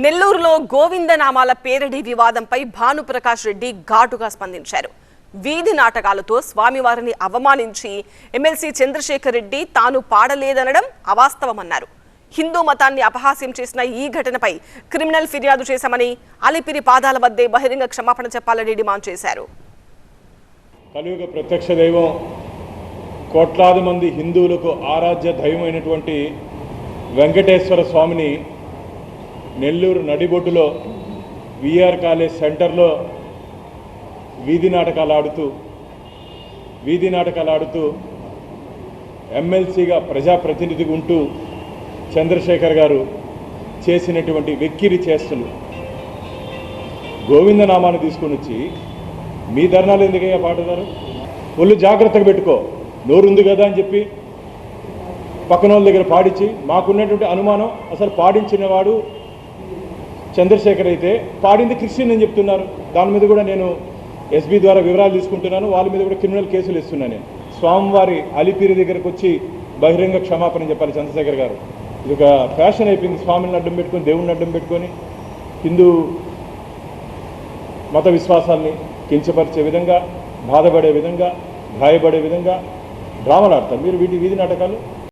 నెల్లూరులో గోవిందనామాల పేరడి వివాదంపై భానుప్రకాష్ రెడ్డి ఘాటుగా స్పందించారు. వీధి నాటకాలతో స్వామివారిని అవమానించి ఎమ్మెల్సీ చంద్రశేఖర్ రెడ్డి తాను పాడలేదనడం అవాస్తవమన్నారు. హిందూ మతాన్ని అపహాస్యం చేసిన ఈ ఘటనపై క్రిమినల్ ఫిర్యాదు చేశామని, అలిపిరి పాదాల వద్దే బహిరంగ క్షమాపణ చెప్పాలని డిమాండ్ చేశారు. కలియుగ ప్రత్యక్ష దైవం, కోట్లాది మంది హిందువులకు ఆరాధ్య దైవమైనటువంటి వెంకటేశ్వర స్వామిని నెల్లూరు నడిబొడ్డులో విఆర్ కాలేజ్ సెంటర్లో వీధి నాటకాలు ఆడుతూ ఎమ్మెల్సీగా ప్రజాప్రతినిధిగా ఉంటూ చంద్రశేఖర్ గారు చేసినటువంటి వెక్కిరి చేష్టలు, గోవిందనామాన్ని తీసుకొని వచ్చి మీ ధర్నాలు ఎందుకయ్యా పాడుతారు? ఒళ్ళు జాగ్రత్తగా పెట్టుకో, నోరుంది కదా అని చెప్పి పక్కన వాళ్ళ దగ్గర పాడించి, మాకున్నటువంటి అనుమానం అసలు పాడించిన వాడు చంద్రశేఖర్ అయితే పాడింది క్రిస్టియన్ అని చెప్తున్నారు. దాని మీద కూడా నేను ఎస్బీ ద్వారా వివరాలు తీసుకుంటున్నాను. వాళ్ళ మీద కూడా క్రిమినల్ కేసులు ఇస్తున్నాను. నేను స్వామివారి అలిపిరి దగ్గరకు వచ్చి బహిరంగ క్షమాపణ చెప్పాలి చంద్రశేఖర్ గారు. ఇది ఒక ఫ్యాషన్ అయిపోయింది. స్వామిని అడ్డం పెట్టుకొని, దేవుణ్ణి అడ్డం పెట్టుకొని హిందూ మత విశ్వాసాల్ని కించపరిచే విధంగా, బాధపడే విధంగా, గాయపడే విధంగా డ్రామాలు ఆడతారు మీరు వీధి నాటకాలు.